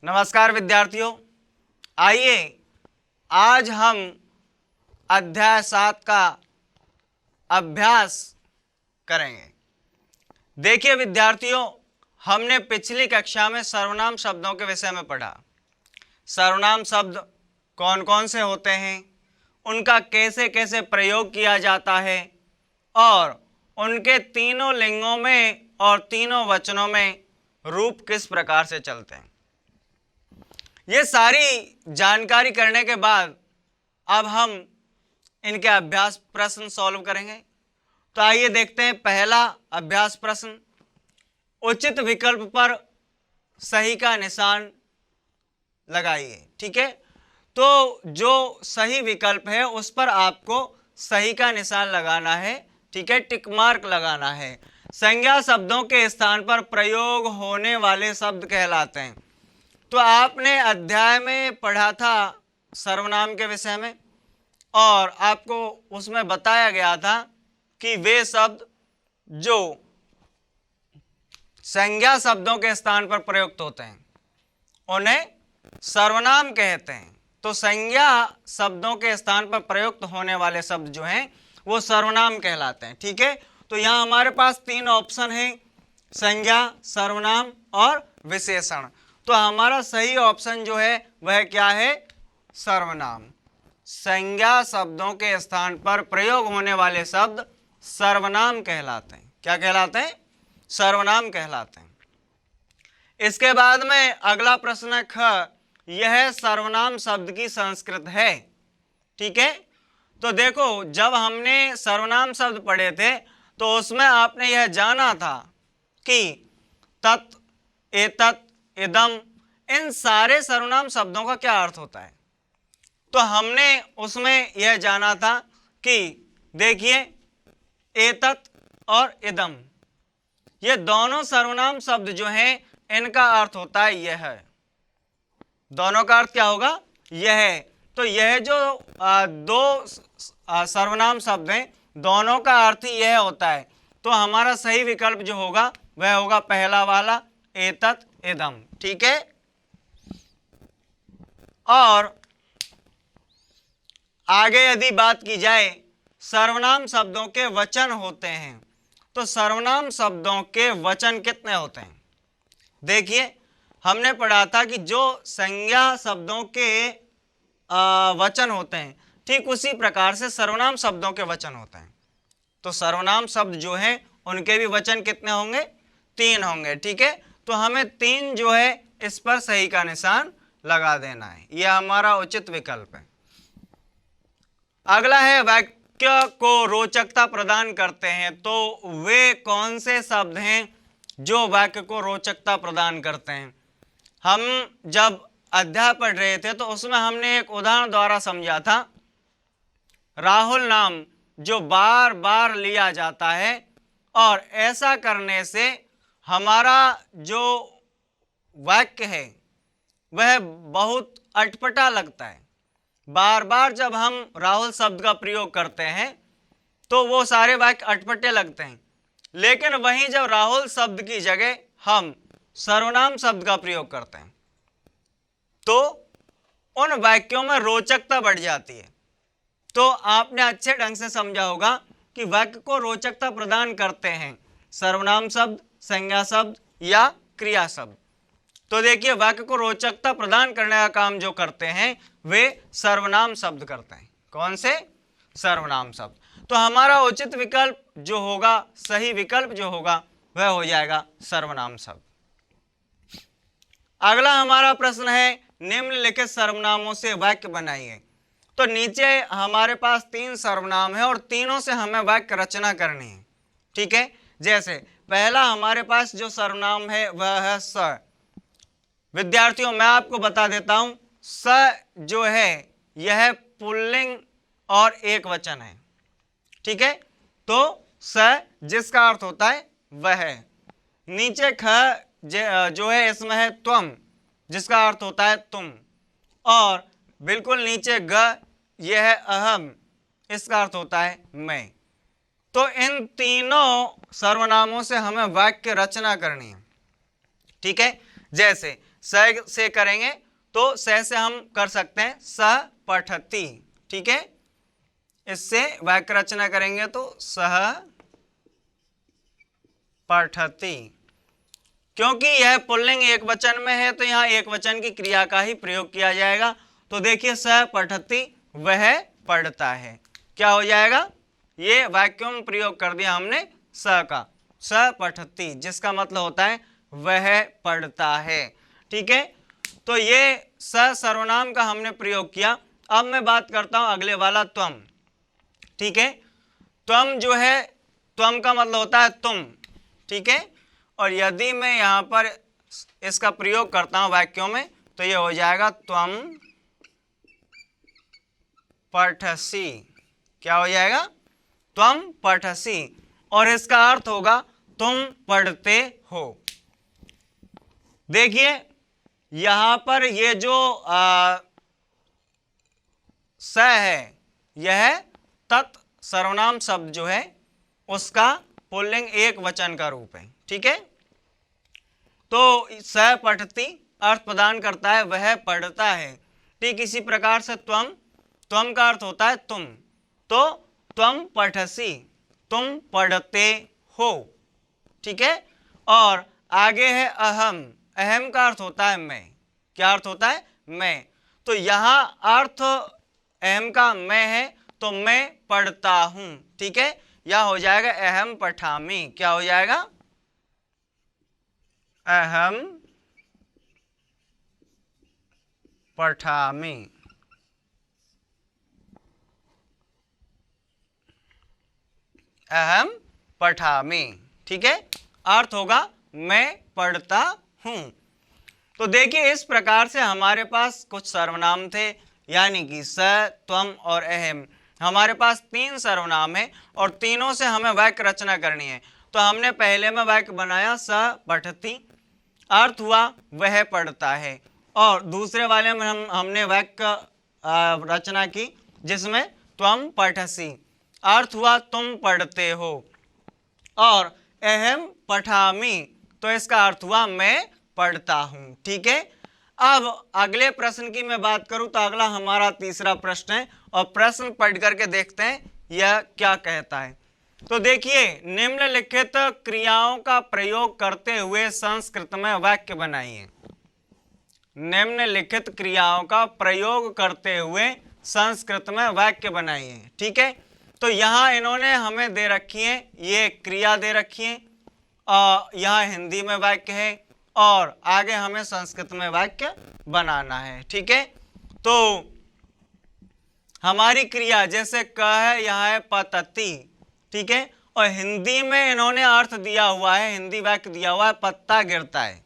नमस्कार विद्यार्थियों, आइए आज हम अध्याय 7 का अभ्यास करेंगे। देखिए विद्यार्थियों, हमने पिछली कक्षा में सर्वनाम शब्दों के विषय में पढ़ा। सर्वनाम शब्द कौन कौन से होते हैं, उनका कैसे कैसे प्रयोग किया जाता है और उनके तीनों लिंगों में और तीनों वचनों में रूप किस प्रकार से चलते हैं। ये सारी जानकारी करने के बाद अब हम इनके अभ्यास प्रश्न सॉल्व करेंगे। तो आइए देखते हैं पहला अभ्यास प्रश्न। उचित विकल्प पर सही का निशान लगाइए। ठीक है, तो जो सही विकल्प है उस पर आपको सही का निशान लगाना है। ठीक है, टिक मार्क लगाना है। संज्ञा शब्दों के स्थान पर प्रयोग होने वाले शब्द कहलाते हैं। तो आपने अध्याय में पढ़ा था सर्वनाम के विषय में और आपको उसमें बताया गया था कि वे शब्द जो संज्ञा शब्दों के स्थान पर प्रयुक्त होते हैं उन्हें सर्वनाम कहते हैं। तो संज्ञा शब्दों के स्थान पर प्रयुक्त होने वाले शब्द जो हैं वो सर्वनाम कहलाते हैं। ठीक है, तो यहाँ हमारे पास तीन ऑप्शन हैं, संज्ञा, सर्वनाम और विशेषण। तो हमारा सही ऑप्शन जो है वह क्या है? सर्वनाम। संज्ञा शब्दों के स्थान पर प्रयोग होने वाले शब्द सर्वनाम कहलाते हैं। क्या कहलाते हैं? सर्वनाम कहलाते हैं। इसके बाद में अगला प्रश्न है ख, यह सर्वनाम शब्द की संस्कृत है। ठीक है, तो देखो जब हमने सर्वनाम शब्द पढ़े थे तो उसमें आपने यह जाना था कि तत्, एतत्, इदम, इन सारे सर्वनाम शब्दों का क्या अर्थ होता है। तो हमने उसमें यह जाना था कि देखिए एतत् और इदम, ये दोनों सर्वनाम शब्द जो हैं इनका अर्थ होता है यह है। दोनों का अर्थ क्या होगा? यह है। तो यह जो दो सर्वनाम शब्द हैं दोनों का अर्थ ही यह होता है। तो हमारा सही विकल्प जो होगा वह होगा पहला वाला, एतत् इदम। ठीक है, और आगे यदि बात की जाए सर्वनाम शब्दों के वचन होते हैं, तो सर्वनाम शब्दों के वचन कितने होते हैं? देखिए हमने पढ़ा था कि जो संज्ञा शब्दों के वचन होते हैं ठीक उसी प्रकार से सर्वनाम शब्दों के वचन होते हैं। तो सर्वनाम शब्द जो हैं उनके भी वचन कितने होंगे? 3 होंगे। ठीक है, तो हमें 3 जो है इस पर सही का निशान लगा देना है, यह हमारा उचित विकल्प है। अगला है वाक्य को रोचकता प्रदान करते हैं। तो वे कौन से शब्द हैं जो वाक्य को रोचकता प्रदान करते हैं? हम जब अध्याय पढ़ रहे थे तो उसमें हमने एक उदाहरण द्वारा समझा था। राहुल नाम जो बार बार लिया जाता है और ऐसा करने से हमारा जो वाक्य है वह बहुत अटपटा लगता है। बार बार जब हम राहुल शब्द का प्रयोग करते हैं तो वो सारे वाक्य अटपटे लगते हैं। लेकिन वहीं जब राहुल शब्द की जगह हम सर्वनाम शब्द का प्रयोग करते हैं तो उन वाक्यों में रोचकता बढ़ जाती है। तो आपने अच्छे ढंग से समझा होगा कि वाक्य को रोचकता प्रदान करते हैं सर्वनाम शब्द, संज्ञा शब्द या क्रिया शब्द। तो देखिए वाक्य को रोचकता प्रदान करने का काम जो करते हैं वे सर्वनाम शब्द करते हैं। कौन से? सर्वनाम शब्द। तो हमारा उचित विकल्प जो होगा, सही विकल्प जो होगा वह हो जाएगा सर्वनाम शब्द। अगला हमारा प्रश्न है निम्नलिखित सर्वनामों से वाक्य बनाइए। तो नीचे हमारे पास 3 सर्वनाम है और तीनों से हमें वाक्य रचना करनी है। ठीक है, जैसे पहला हमारे पास जो सर्वनाम है वह है स। विद्यार्थियों मैं आपको बता देता हूं, स जो है यह पुल्लिंग और एक वचन है। ठीक है, तो स जिसका अर्थ होता है वह। नीचे ख जो है इसमें है त्वम जिसका अर्थ होता है तुम, और बिल्कुल नीचे ग यह है अहम, इसका अर्थ होता है मैं। तो इन तीनों सर्वनामों से हमें वाक्य रचना करनी है। ठीक है, जैसे स से करेंगे तो स से हम कर सकते हैं सह पठति, ठीक है। इससे वाक्य रचना करेंगे तो सह पठति। क्योंकि यह पुल्लिंग एक वचन में है तो यहाँ एक वचन की क्रिया का ही प्रयोग किया जाएगा। तो देखिए सह पठति, वह पढ़ता है, क्या हो जाएगा, ये वाक्यों में प्रयोग कर दिया हमने स का, स पठति, जिसका मतलब होता है वह पढ़ता है, ठीक है। तो ये स सर्वनाम का हमने प्रयोग किया। अब मैं बात करता हूं अगले वाला त्वम, ठीक है। त्वम जो है, त्वम का मतलब होता है तुम, ठीक है। और यदि मैं यहाँ पर इसका प्रयोग करता हूं वाक्यों में तो ये हो जाएगा त्वम पठसि, क्या हो जाएगा, त्वम पठसि। और इसका अर्थ होगा तुम पढ़ते हो। देखिए यहां पर ये जो स है, यह तत् सर्वनाम शब्द जो है उसका पुल्लिंग एक वचन का रूप है, ठीक है। तो स पठति अर्थ प्रदान करता है वह पढ़ता है। ठीक इसी प्रकार से त्वम, त्वम का अर्थ होता है तुम, तो त्वम पठसि, तुम पढ़ते हो, ठीक है। और आगे है अहम, अहम का अर्थ होता है मैं, क्या अर्थ होता है, मैं। तो यहाँ अर्थ अहम का मैं है तो मैं पढ़ता हूं, ठीक है। यह हो जाएगा अहम पठामि, क्या हो जाएगा, अहम पठामि, अहम पठामि, ठीक है। अर्थ होगा मैं पढ़ता हूं। तो देखिए इस प्रकार से हमारे पास कुछ सर्वनाम थे, यानी कि स, त्वम और अहम। हमारे पास 3 सर्वनाम है और तीनों से हमें वाक्य रचना करनी है। तो हमने पहले में वाक्य बनाया स पठति, अर्थ हुआ वह पढ़ता है। और दूसरे वाले में हमने वाक्य रचना की जिसमें त्वम पठसि, अर्थ हुआ तुम पढ़ते हो। और अहम पठामि, तो इसका अर्थ हुआ मैं पढ़ता हूं, ठीक है। अब अगले प्रश्न की मैं बात करूं तो अगला हमारा तीसरा प्रश्न है और प्रश्न पढ़ करके देखते हैं यह क्या कहता है। तो देखिए निम्नलिखित क्रियाओं का प्रयोग करते हुए संस्कृत में वाक्य बनाइए। निम्नलिखित क्रियाओं का प्रयोग करते हुए संस्कृत में वाक्य बनाइए, ठीक है। तो यहाँ इन्होंने हमें दे रखी है, ये क्रिया दे रखी है, यहाँ हिंदी में वाक्य है और आगे हमें संस्कृत में वाक्य बनाना है, ठीक है। तो हमारी क्रिया जैसे क है, यहाँ है पतति, ठीक है। और हिंदी में इन्होंने अर्थ दिया हुआ है, हिंदी वाक्य दिया हुआ है पत्ता गिरता है,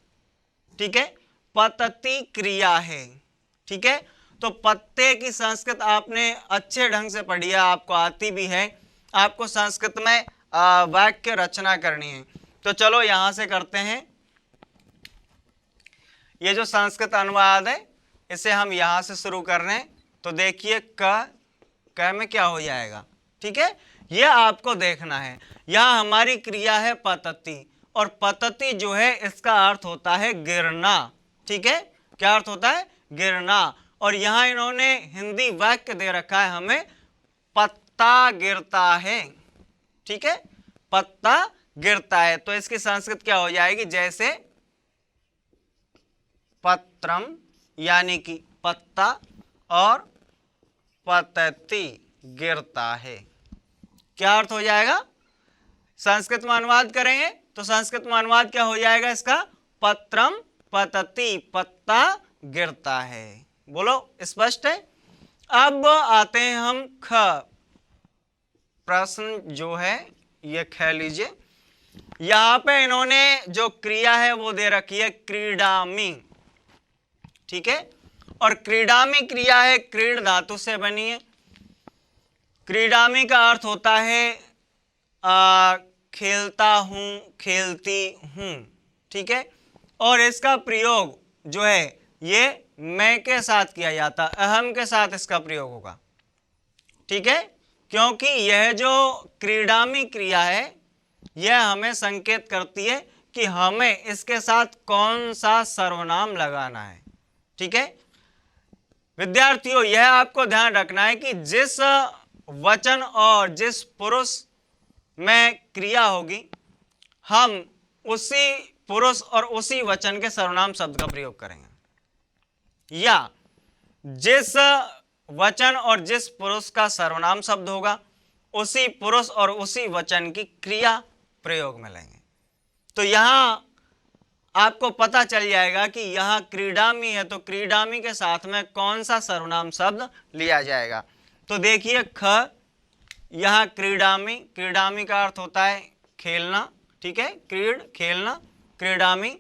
ठीक है, पतति क्रिया है, ठीक है। तो पत्ते की संस्कृत आपने अच्छे ढंग से पढ़ी है, आपको आती भी है, आपको संस्कृत में वाक्य रचना करनी है। तो चलो यहां से करते हैं। ये जो संस्कृत अनुवाद है इसे हम यहां से शुरू कर रहे हैं। तो देखिए क में क्या हो जाएगा, ठीक है, ये आपको देखना है। यहाँ हमारी क्रिया है पतति और पतति जो है इसका अर्थ होता है गिरना, ठीक है, क्या अर्थ होता है, गिरना। और यहाँ इन्होंने हिंदी वाक्य दे रखा है हमें पत्ता गिरता है, ठीक है, पत्ता गिरता है। तो इसकी संस्कृत क्या हो जाएगी, जैसे पत्रम यानी कि पत्ता और पतति गिरता है, क्या अर्थ हो जाएगा। संस्कृत में अनुवाद करेंगे तो संस्कृत में अनुवाद क्या हो जाएगा इसका, पत्रम पतति, पत्ता गिरता है। बोलो स्पष्ट है। अब आते हैं हम ख, प्रश्न जो है ये ख लीजिए। यहां पे इन्होंने जो क्रिया है वो दे रखी है क्रीडामि, ठीक है। और क्रीडामि क्रिया है क्रीड धातु से बनी है। क्रीडामि का अर्थ होता है खेलता हूं, खेलती हूं, ठीक है। और इसका प्रयोग जो है ये मैं के साथ किया जाता, अहम के साथ इसका प्रयोग होगा, ठीक है। क्योंकि यह जो क्रीडामि क्रिया है यह हमें संकेत करती है कि हमें इसके साथ कौन सा सर्वनाम लगाना है। ठीक है विद्यार्थियों, यह आपको ध्यान रखना है कि जिस वचन और जिस पुरुष में क्रिया होगी, हम उसी पुरुष और उसी वचन के सर्वनाम शब्द का प्रयोग करेंगे, या जिस वचन और जिस पुरुष का सर्वनाम शब्द होगा उसी पुरुष और उसी वचन की क्रिया प्रयोग में लेंगे। तो यहाँ आपको पता चल जाएगा कि यहाँ क्रीडामी है, तो क्रीडामी के साथ में कौन सा सर्वनाम शब्द लिया जाएगा। तो देखिए ख, यहाँ क्रीडामी, क्रीडामी का अर्थ होता है खेलना। ठीक है, क्रीड खेलना, क्रीडामी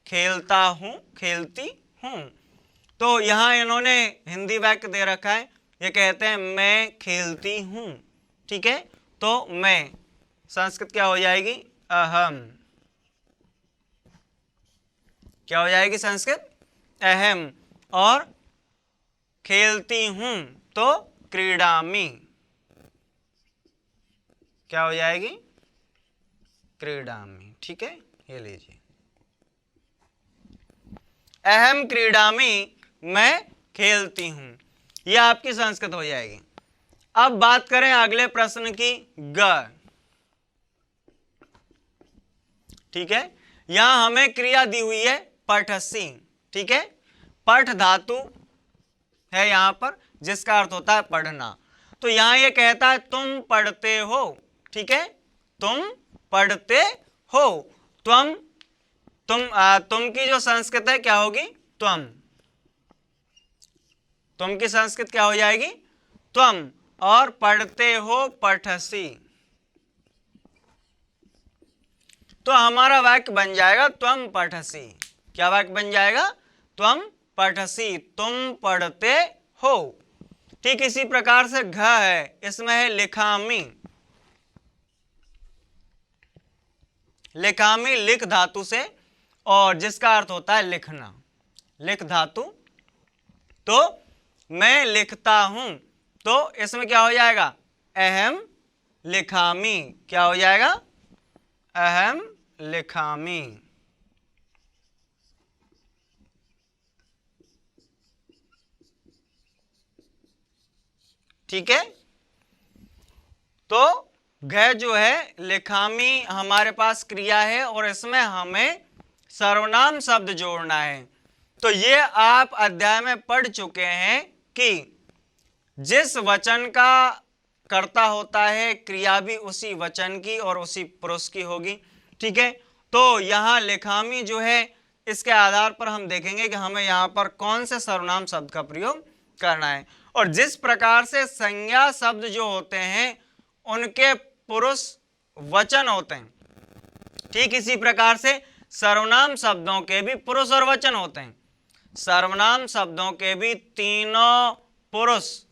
खेलता हूँ, खेलती हूँ। तो यहाँ इन्होंने हिंदी वाक्य दे रखा है, ये कहते हैं मैं खेलती हूँ। ठीक है, तो मैं संस्कृत क्या हो जाएगी, अहम। क्या हो जाएगी संस्कृत, अहम। और खेलती हूँ तो क्रीडामी, क्या हो जाएगी, क्रीडामी। ठीक है, ये लीजिए, अहम क्रीडामी, मैं खेलती हूं, यह आपकी संस्कृत हो जाएगी। अब बात करें अगले प्रश्न की, ग। ठीक है, यहां हमें क्रिया दी हुई है पठसी। ठीक है, पठ धातु है यहां पर, जिसका अर्थ होता है पढ़ना। तो यहां ये कहता है तुम पढ़ते हो। ठीक है, तुम पढ़ते हो। तुम की जो संस्कृत है क्या होगी, त्वम। तुम की संस्कृत क्या हो जाएगी, त्वम। और पढ़ते हो पठसी। तो हमारा वाक्य बन जाएगा त्वम पठसी। क्या वाक्य बन जाएगा, त्वम पठसी, तुम पढ़ते हो। ठीक इसी प्रकार से घ है, इसमें है लिखामी। लिखामी लिख धातु से, और जिसका अर्थ होता है लिखना, लिख धातु। तो मैं लिखता हूं, तो इसमें क्या हो जाएगा, अहम लिखामी। क्या हो जाएगा, अहम लिखामी। ठीक है, तो घ जो है लिखामी हमारे पास क्रिया है, और इसमें हमें सर्वनाम शब्द जोड़ना है। तो ये आप अध्याय में पढ़ चुके हैं कि जिस वचन का कर्ता होता है, क्रिया भी उसी वचन की और उसी पुरुष की होगी। ठीक है, तो यहाँ लिखामी जो है, इसके आधार पर हम देखेंगे कि हमें यहाँ पर कौन से सर्वनाम शब्द का प्रयोग करना है। और जिस प्रकार से संज्ञा शब्द जो होते हैं उनके पुरुष वचन होते हैं, ठीक इसी प्रकार से सर्वनाम शब्दों के भी पुरुष और वचन होते हैं। सर्वनाम शब्दों के भी तीनों पुरुष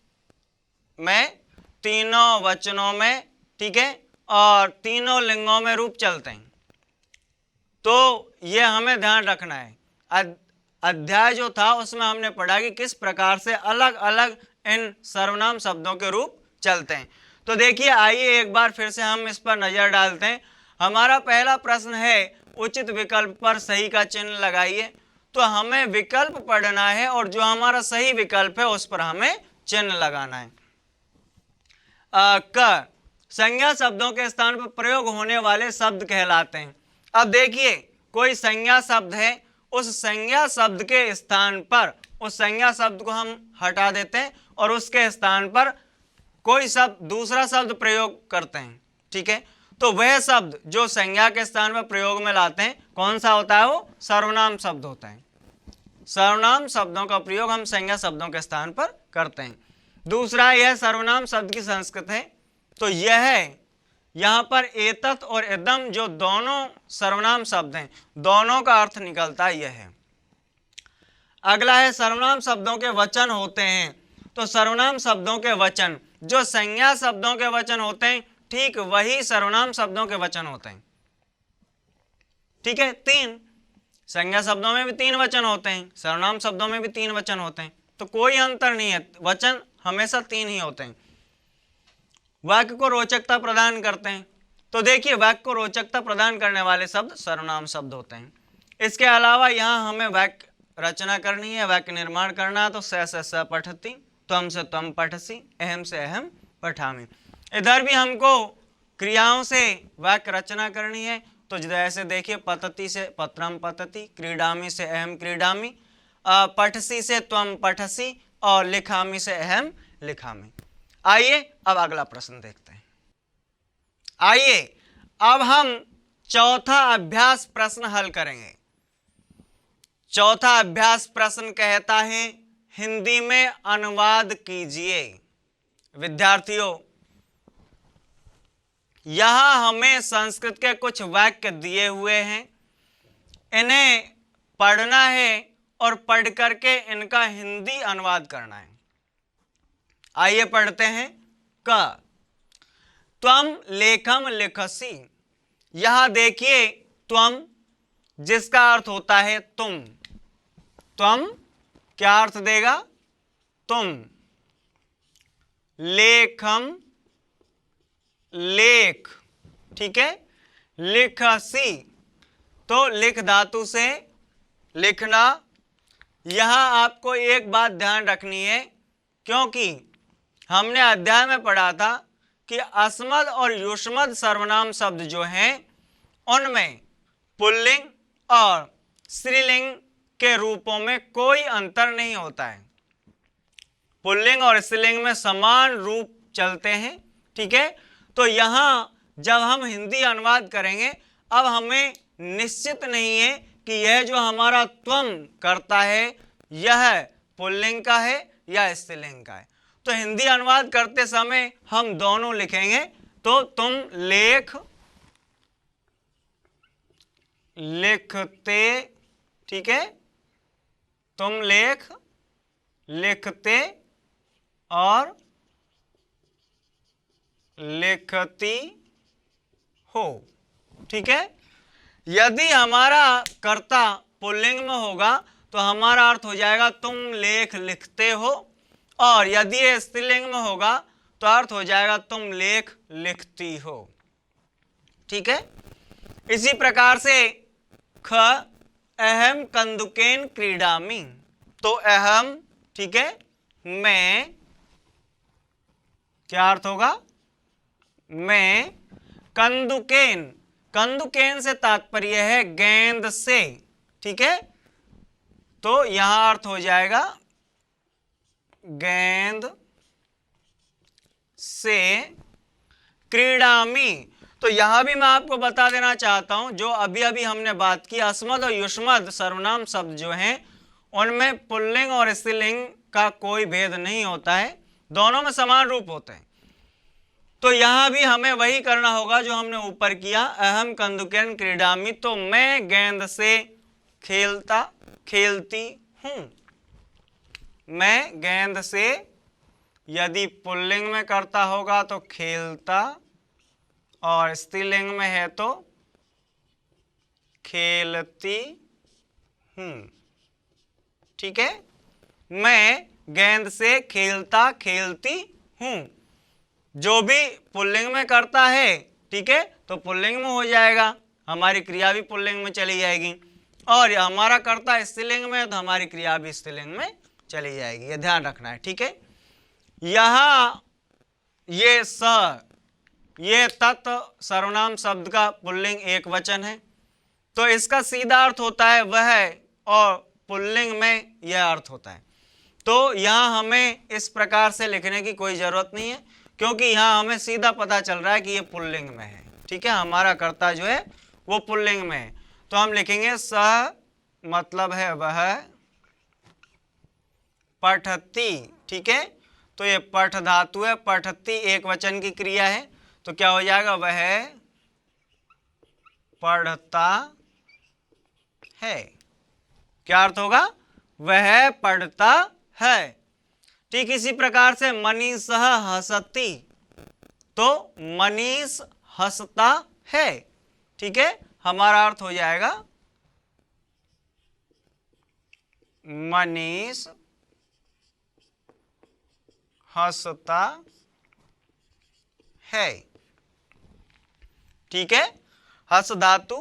में, तीनों वचनों में, ठीक है, और तीनों लिंगों में रूप चलते हैं। तो ये हमें ध्यान रखना है। अध्याय जो था उसमें हमने पढ़ा कि किस प्रकार से अलग अलग इन सर्वनाम शब्दों के रूप चलते हैं। तो देखिए, आइए एक बार फिर से हम इस पर नजर डालते हैं। हमारा पहला प्रश्न है, उचित विकल्प पर सही का चिन्ह लगाइए। तो हमें विकल्प पढ़ना है और जो हमारा सही विकल्प है उस पर हमें चिन्ह लगाना है। क, संज्ञा शब्दों के स्थान पर प्रयोग होने वाले शब्द कहलाते हैं। अब देखिए, कोई संज्ञा शब्द है, उस संज्ञा शब्द के स्थान पर उस संज्ञा शब्द को हम हटा देते हैं और उसके स्थान पर कोई शब्द, दूसरा शब्द प्रयोग करते हैं। ठीक है, तो वह शब्द जो संज्ञा के स्थान पर प्रयोग में लाते हैं, कौन सा होता है, वो सर्वनाम शब्द होता है। सर्वनाम शब्दों का प्रयोग हम संज्ञा शब्दों के स्थान पर करते हैं। दूसरा, यह सर्वनाम शब्द की संस्कृत है। तो यह है, यहाँ पर एतत् और इदम जो दोनों सर्वनाम शब्द हैं, दोनों का अर्थ निकलता है यह है। अगला है, सर्वनाम शब्दों के वचन होते हैं। तो सर्वनाम शब्दों के वचन जो संज्ञा शब्दों के वचन होते हैं, ठीक वही सर्वनाम शब्दों के वचन होते हैं। ठीक है, तीन संज्ञा शब्दों में भी तीन वचन होते हैं, सर्वनाम शब्दों में भी तीन वचन होते हैं, तो कोई अंतर नहीं है, वचन हमेशा तीन ही होते हैं। वाक्य को रोचकता प्रदान करते हैं। तो देखिए वाक्य को रोचकता प्रदान करने वाले शब्द सर्वनाम शब्द होते हैं। इसके अलावा यहाँ हमें वाक्य रचना करनी है, वाक्य निर्माण करना है। तो स पठति, त्वम से त्वम पठसी, अहम से अहम पठामि। इधर भी हमको क्रियाओं से वाक्य रचना करनी है। तो जैसे देखिए पतति से पत्रम पतति, क्रीडामि से अहम क्रीडामि, पठसी से त्वम पठसी और लिखामि से अहम लिखामि। आइए अब अगला प्रश्न देखते हैं। आइए अब हम चौथा अभ्यास प्रश्न हल करेंगे। चौथा अभ्यास प्रश्न कहता है हिंदी में अनुवाद कीजिए। विद्यार्थियों, यहां हमें संस्कृत के कुछ वाक्य दिए हुए हैं, इन्हें पढ़ना है और पढ़ करके इनका हिंदी अनुवाद करना है। आइए पढ़ते हैं। क त्वम लेखम लिखसी। यहां देखिए त्वम जिसका अर्थ होता है तुम। त्वम क्या अर्थ देगा? तुम। लेखम लेख, ठीक है। लिखसी तो लिख धातु से लिखना। यहां आपको एक बात ध्यान रखनी है, क्योंकि हमने अध्याय में पढ़ा था कि अस्मद और युष्मद सर्वनाम शब्द जो हैं उनमें पुल्लिंग और स्त्रीलिंग के रूपों में कोई अंतर नहीं होता है। पुल्लिंग और स्त्रीलिंग में समान रूप चलते हैं, ठीक है। तो यहाँ जब हम हिंदी अनुवाद करेंगे, अब हमें निश्चित नहीं है कि यह जो हमारा त्वम करता है यह पुल्लिंग का है या स्त्रीलिंग का है। तो हिंदी अनुवाद करते समय हम दोनों लिखेंगे। तो तुम लेख लिखते, ठीक है। तुम लेख लिखते और लिखती हो, ठीक है। यदि हमारा कर्ता पुल्लिंग में होगा तो हमारा अर्थ हो जाएगा तुम लेख लिखते हो, और यदि ये स्त्रीलिंग में होगा तो अर्थ हो जाएगा तुम लेख लिखती हो, ठीक है। इसी प्रकार से ख अहम कंदुकेन क्रीडामि। तो अहम, ठीक है, मैं, क्या अर्थ होगा? मैं। कंदुकेन, कंदुकेन से तात्पर्य है गेंद से, ठीक है। तो यहां अर्थ हो जाएगा गेंद से क्रीडामि। तो यहां भी मैं आपको बता देना चाहता हूं, जो अभी अभी हमने बात की, अस्मद और युष्मद सर्वनाम शब्द जो हैं उनमें पुल्लिंग और स्त्रीलिंग का कोई भेद नहीं होता है, दोनों में समान रूप होते हैं। तो यहां भी हमें वही करना होगा जो हमने ऊपर किया। अहम कंदुकेन क्रीडामि, तो मैं गेंद से खेलता खेलती हूं। मैं गेंद से, यदि पुल्लिंग में करता होगा तो खेलता, और स्त्रीलिंग में है तो खेलती हूं, ठीक है। मैं गेंद से खेलता खेलती हूं। जो भी पुल्लिंग में करता है, ठीक है, तो पुल्लिंग में हो जाएगा, हमारी क्रिया भी पुल्लिंग में चली जाएगी। और हमारा कर्ता स्त्रीलिंग में है तो हमारी क्रिया भी स्त्रीलिंग में चली जाएगी। ये ध्यान रखना है, ठीक है। यहाँ ये स, ये तत् सर्वनाम शब्द का पुल्लिंग एक वचन है, तो इसका सीधा अर्थ होता है वह, और पुल्लिंग में यह अर्थ होता है। तो यहाँ हमें इस प्रकार से लिखने की कोई ज़रूरत नहीं है, क्योंकि यहाँ हमें सीधा पता चल रहा है कि ये पुल्लिंग में है, ठीक है। हमारा कर्ता जो है वो पुल्लिंग में है। तो हम लिखेंगे सह, मतलब है वह, पठती, ठीक है। तो ये पठ धातु है, पठती एक वचन की क्रिया है, तो क्या हो जाएगा? वह पढ़ता है। क्या अर्थ होगा? वह पढ़ता है। ठीक इसी प्रकार से मनीषः हसति, तो मनीष हंसता है, ठीक है। हमारा अर्थ हो जाएगा मनीष हंसता है। ठीक है। हस धातु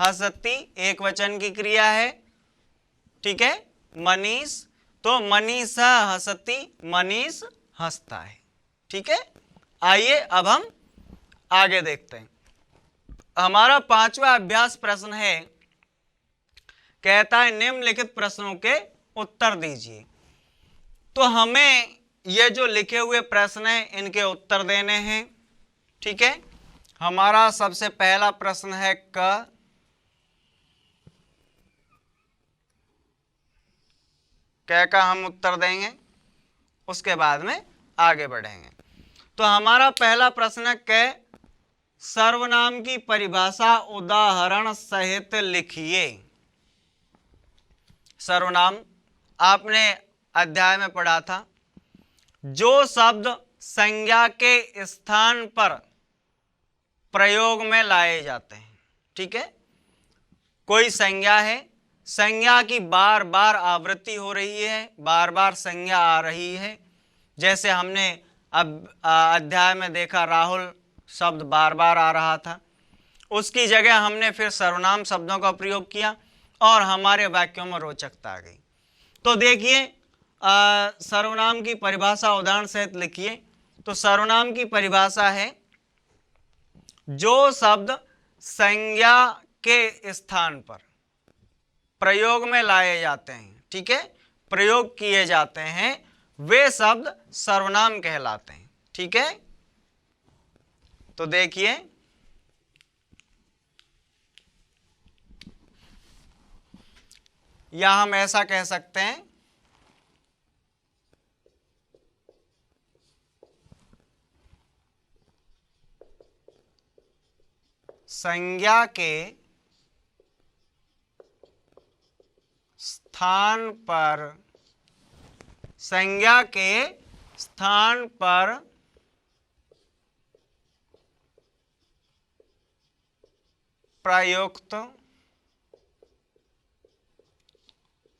हसती एक वचन की क्रिया है, ठीक है। मनीष, तो मनीषा हसती, मनीष हंसता है, ठीक है। आइए अब हम आगे देखते हैं। हमारा 5वां अभ्यास प्रश्न है, कहता है निम्नलिखित प्रश्नों के उत्तर दीजिए। तो हमें ये जो लिखे हुए प्रश्न हैं इनके उत्तर देने हैं, ठीक है। हमारा सबसे पहला प्रश्न है क का हम उत्तर देंगे, उसके बाद में आगे बढ़ेंगे। तो हमारा पहला प्रश्न है क, सर्वनाम की परिभाषा उदाहरण सहित लिखिए। सर्वनाम आपने अध्याय में पढ़ा था, जो शब्द संज्ञा के स्थान पर प्रयोग में लाए जाते हैं, ठीक है। कोई संज्ञा है, संज्ञा की बार बार आवृत्ति हो रही है, बार बार संज्ञा आ रही है। जैसे हमने अब अध्याय में देखा, राहुल शब्द बार बार आ रहा था, उसकी जगह हमने फिर सर्वनाम शब्दों का प्रयोग किया और हमारे वाक्यों में रोचकता आ गई। तो देखिए, सर्वनाम की परिभाषा उदाहरण सहित लिखिए। तो सर्वनाम की परिभाषा है, जो शब्द संज्ञा के स्थान पर प्रयोग में लाए जाते हैं, ठीक है, प्रयोग किए जाते हैं, वे शब्द सर्वनाम कहलाते हैं, ठीक है। तो देखिए, या हम ऐसा कह सकते हैं, संज्ञा के स्थान पर, संज्ञा के स्थान पर प्रयुक्त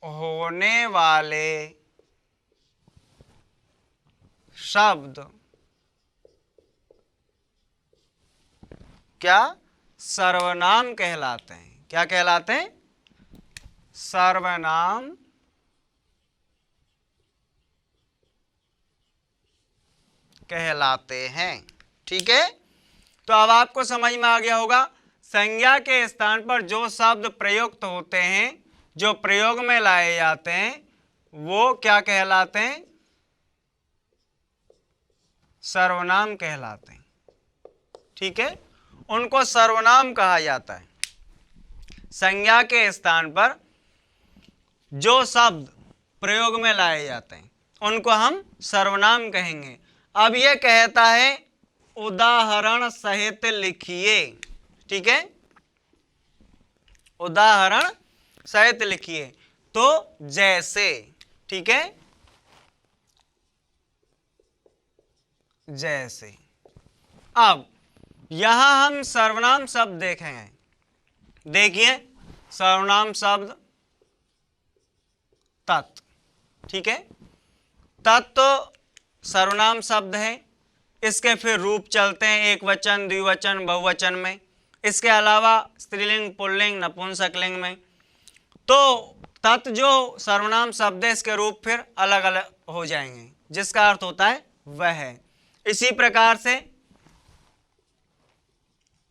होने वाले शब्द क्या सर्वनाम कहलाते हैं। क्या कहलाते हैं? सर्वनाम कहलाते हैं, ठीक है। तो अब आपको समझ में आ गया होगा, संज्ञा के स्थान पर जो शब्द प्रयुक्त होते हैं, जो प्रयोग में लाए जाते हैं, वो क्या कहलाते हैं? सर्वनाम कहलाते हैं, ठीक है। उनको सर्वनाम कहा जाता है। संज्ञा के स्थान पर जो शब्द प्रयोग में लाए जाते हैं उनको हम सर्वनाम कहेंगे। अब ये कहता है उदाहरण सहित लिखिए, ठीक है, उदाहरण सहित लिखिए। तो जैसे, ठीक है, जैसे। अब यहां हम सर्वनाम शब्द देखेंगे। देखिए, सर्वनाम शब्द तत्, ठीक है, तत् तो सर्वनाम शब्द है। इसके फिर रूप चलते हैं, एक वचन, द्विवचन, बहुवचन में। इसके अलावा स्त्रीलिंग, पुल्लिंग, नपुंसकलिंग में। तो तत् जो सर्वनाम शब्द है, इसके रूप फिर अलग अलग हो जाएंगे, जिसका अर्थ होता है वह है। इसी प्रकार से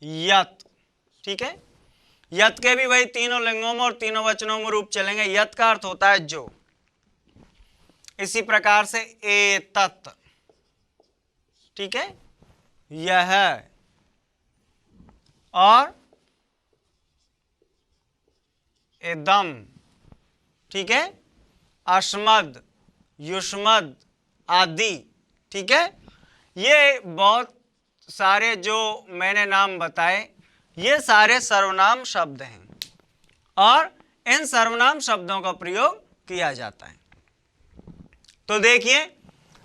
यत, ठीक है, यत के भी वही तीनों लिंगों में और तीनों वचनों में रूप चलेंगे। यत का अर्थ होता है जो। इसी प्रकार से एतत्, ठीक है, यह, और इदम, ठीक है, अस्मद, युष्मद आदि, ठीक है। ये बहुत सारे जो मैंने नाम बताए, ये सारे सर्वनाम शब्द हैं और इन सर्वनाम शब्दों का प्रयोग किया जाता है। तो देखिए,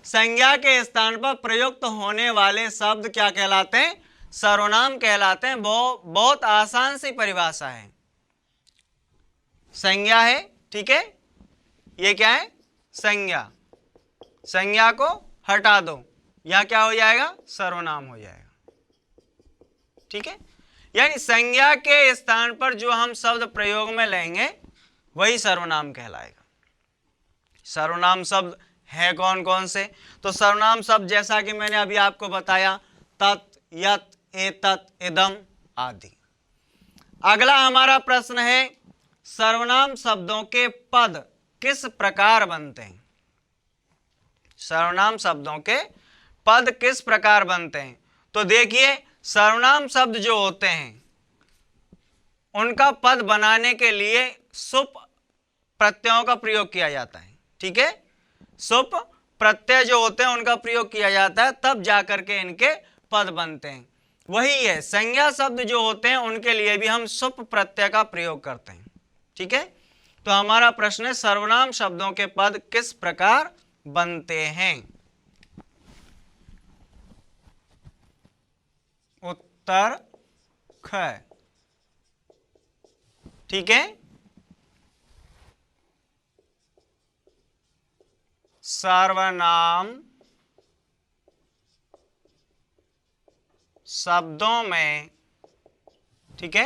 संज्ञा के स्थान पर प्रयुक्त होने वाले शब्द क्या कहलाते हैं? सर्वनाम कहलाते हैं। बहुत आसान सी परिभाषा है। संज्ञा है, ठीक है, ये क्या है? संज्ञा। संज्ञा को हटा दो, यहां क्या हो जाएगा? सर्वनाम हो जाएगा, ठीक है। यानी संज्ञा के स्थान पर जो हम शब्द प्रयोग में लेंगे वही सर्वनाम कहलाएगा। सर्वनाम शब्द है कौन कौन से? तो सर्वनाम शब्द जैसा कि मैंने अभी आपको बताया, तत्, यत्, एतत्, इदम आदि। अगला हमारा प्रश्न है, सर्वनाम शब्दों के पद किस प्रकार बनते हैं? सर्वनाम शब्दों के पद किस प्रकार बनते हैं? तो देखिए, सर्वनाम शब्द जो होते हैं उनका पद बनाने के लिए सुप प्रत्ययों का प्रयोग किया जाता है। ठीक है, सुप प्रत्यय जो होते हैं उनका प्रयोग किया जाता है, तब जाकर के इनके पद बनते हैं। वही है, संज्ञा शब्द जो होते हैं उनके लिए भी हम सुप प्रत्यय का प्रयोग करते हैं। ठीक है, तो हमारा प्रश्न है, सर्वनाम शब्दों के पद किस प्रकार बनते हैं? उत्तर ख। ठीक है, सर्वनाम शब्दों में, ठीक है,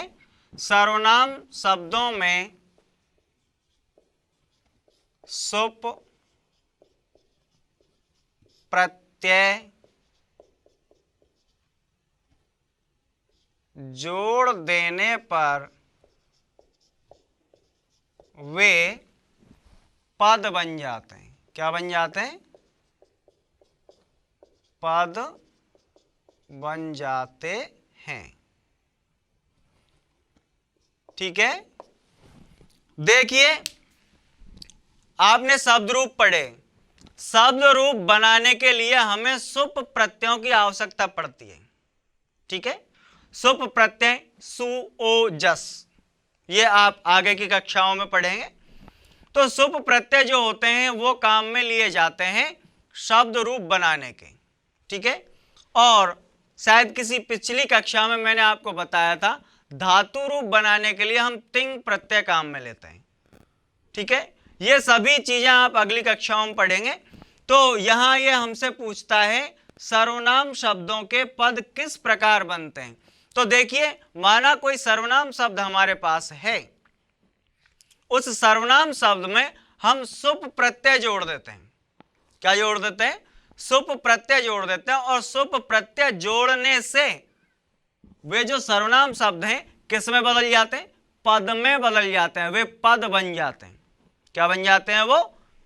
सर्वनाम शब्दों में सुप प्रत्यय जोड़ देने पर वे पद बन जाते हैं। क्या बन जाते हैं? पद बन जाते हैं। ठीक है, देखिए आपने शब्द रूप पढ़े। शब्द रूप बनाने के लिए हमें सुप प्रत्ययों की आवश्यकता पड़ती है। ठीक है, सुप प्रत्यय सु, ओ, जस, ये आप आगे की कक्षाओं में पढ़ेंगे। तो सुप प्रत्यय जो होते हैं वो काम में लिए जाते हैं शब्द रूप बनाने के। ठीक है, और शायद किसी पिछली कक्षा में मैंने आपको बताया था, धातु रूप बनाने के लिए हम तिंग प्रत्यय काम में लेते हैं। ठीक है, ये सभी चीजें आप अगली कक्षाओं में पढ़ेंगे। तो यहां ये हमसे पूछता है सर्वनाम शब्दों के पद किस प्रकार बनते हैं। तो देखिए, माना कोई सर्वनाम शब्द हमारे पास है, उस सर्वनाम शब्द में हम सुप प्रत्यय जोड़ देते हैं। क्या जोड़ देते हैं? सुप प्रत्यय जोड़ देते हैं, और सुप प्रत्यय जोड़ने से वे जो सर्वनाम शब्द हैं किस में बदल जाते हैं? पद में बदल जाते हैं, वे पद बन जाते हैं। क्या बन जाते हैं? वो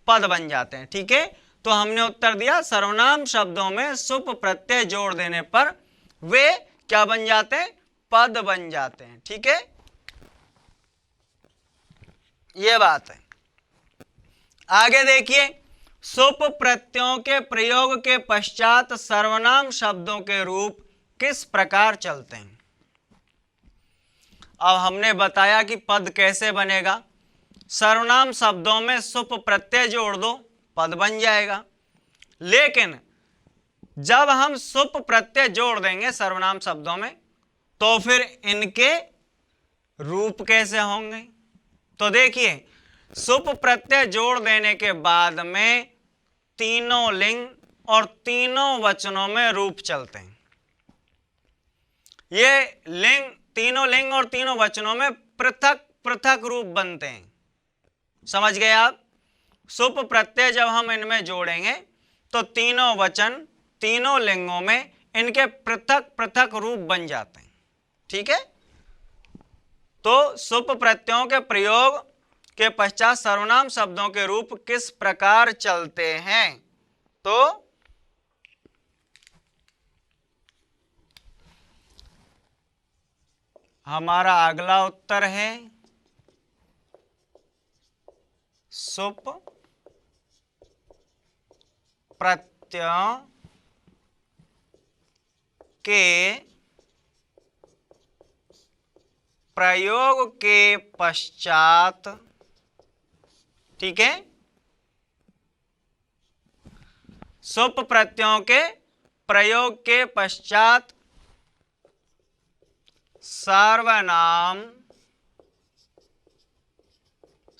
पद बन जाते हैं। ठीक है, तो हमने उत्तर दिया, सर्वनाम शब्दों में सुप प्रत्यय जोड़ देने पर वे क्या बन जाते हैं? पद बन जाते हैं। ठीक है, ये बात है। आगे देखिए, सुप प्रत्ययों के प्रयोग के पश्चात सर्वनाम शब्दों के रूप किस प्रकार चलते हैं? अब हमने बताया कि पद कैसे बनेगा। सर्वनाम शब्दों में सुप प्रत्यय जोड़ दो, पद बन जाएगा। लेकिन जब हम सुप प्रत्यय जोड़ देंगे सर्वनाम शब्दों में, तो फिर इनके रूप कैसे होंगे? तो देखिए, सुप प्रत्यय जोड़ देने के बाद में तीनों लिंग और तीनों वचनों में रूप चलते हैं। ये लिंग, तीनों लिंग और तीनों वचनों में पृथक पृथक रूप बनते हैं। समझ गए आप? सुप प्रत्यय जब हम इनमें जोड़ेंगे तो तीनों वचन तीनों लिंगों में इनके पृथक पृथक रूप बन जाते हैं। ठीक है, तो सुप प्रत्ययों के प्रयोग के पश्चात सर्वनाम शब्दों के रूप किस प्रकार चलते हैं? तो हमारा अगला उत्तर है सुप प्रत्ययों के प्रयोग के पश्चात, ठीक है, सुप प्रत्ययों के प्रयोग के पश्चात सर्वनाम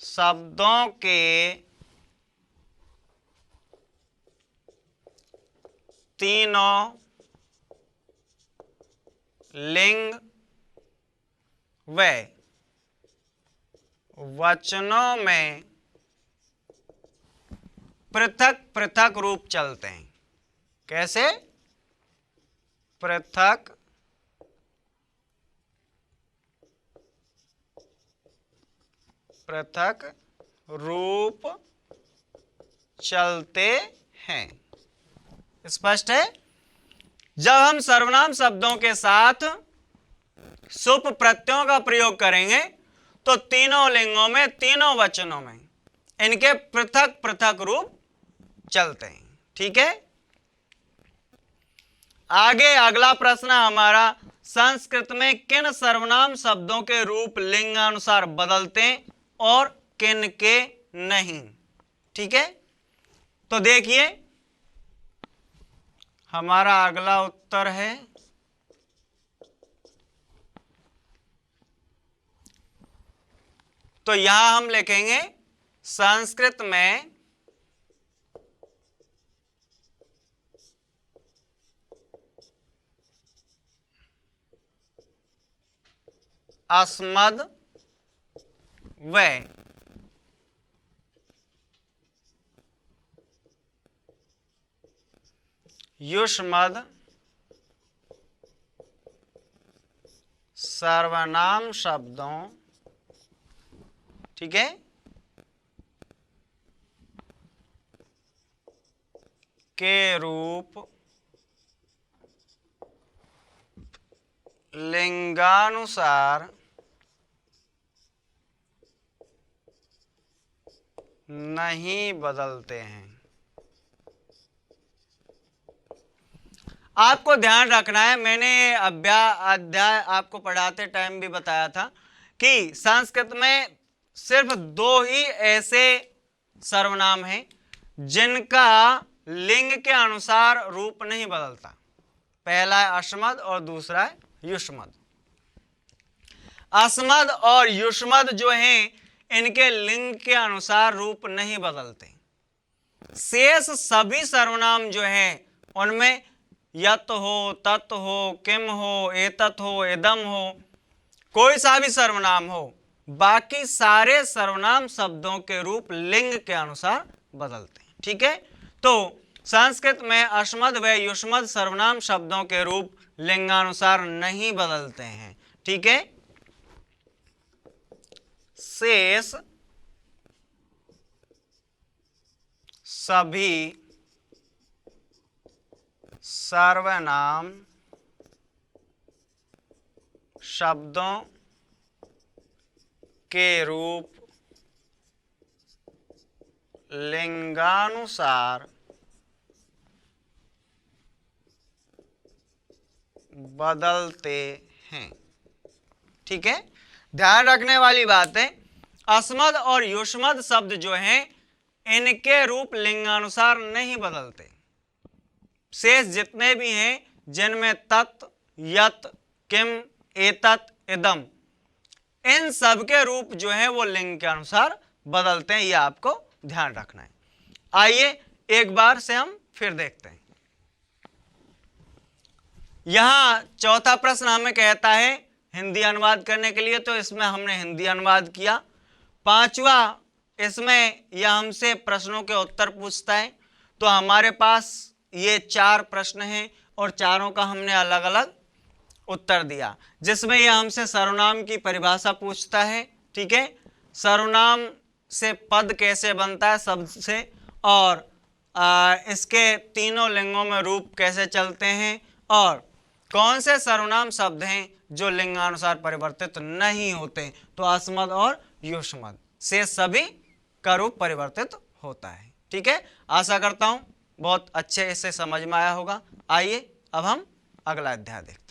शब्दों के तीनों लिंग व वचनों में पृथक पृथक रूप चलते हैं। कैसे? पृथक पृथक रूप चलते हैं। स्पष्ट है? जब हम सर्वनाम शब्दों के साथ सुप प्रत्ययों का प्रयोग करेंगे तो तीनों लिंगों में, तीनों वचनों में इनके पृथक पृथक रूप चलते हैं। ठीक है, आगे अगला प्रश्न हमारा, संस्कृत में किन सर्वनाम शब्दों के रूप लिंगानुसार बदलते हैं और किन के नहीं। ठीक है, तो देखिए हमारा अगला उत्तर है तो यहां हम लिखेंगे संस्कृत में अस्मद व युष्मद सर्वनाम शब्दों, ठीक है, के रूप लिंगानुसार नहीं बदलते हैं। आपको ध्यान रखना है, मैंने अध्याय आपको पढ़ाते टाइम भी बताया था कि संस्कृत में सिर्फ दो ही ऐसे सर्वनाम हैं जिनका लिंग के अनुसार रूप नहीं बदलता। पहला है अस्मद और दूसरा है युष्मद। अस्मद और युष्मद जो हैं इनके लिंग के अनुसार रूप नहीं बदलते। शेष सभी सर्वनाम जो हैं उनमें यत हो, तत् हो, किम हो, एतत् हो, इदम हो, कोई सा भी सर्वनाम हो, बाकी सारे सर्वनाम शब्दों के रूप लिंग के अनुसार बदलते हैं। ठीक है, तो संस्कृत में अस्मद व युष्मद सर्वनाम शब्दों के रूप लिंगानुसार नहीं बदलते हैं। ठीक है, शेष सभी सर्वनाम शब्दों के रूप लिंगानुसार बदलते हैं। ठीक है, ध्यान रखने वाली बात है, अस्मद और युष्मद शब्द जो हैं इनके रूप लिंगानुसार नहीं बदलते। शेष जितने भी हैं जिनमें तत्, यत, किम, एतत्, इदम, इन सब के रूप जो है वो लिंग के अनुसार बदलते हैं। ये आपको ध्यान रखना है। आइए एक बार से हम फिर देखते हैं। यहां चौथा प्रश्न हमें कहता है हिंदी अनुवाद करने के लिए, तो इसमें हमने हिंदी अनुवाद किया। पांचवा, इसमें यह हमसे प्रश्नों के उत्तर पूछता है। तो हमारे पास ये 4 प्रश्न हैं और चारों का हमने अलग अलग उत्तर दिया, जिसमें यह हमसे सर्वनाम की परिभाषा पूछता है। ठीक है, सर्वनाम से पद कैसे बनता है शब्द से, और इसके तीनों लिंगों में रूप कैसे चलते हैं, और कौन से सर्वनाम शब्द हैं जो लिंगानुसार परिवर्तित नहीं होते। तो अस्मद और युष्मद से सभी का रूप परिवर्तित होता है। ठीक है, आशा करता हूं बहुत अच्छे से समझ में आया होगा। आइए अब हम अगला अध्याय देखते हैं।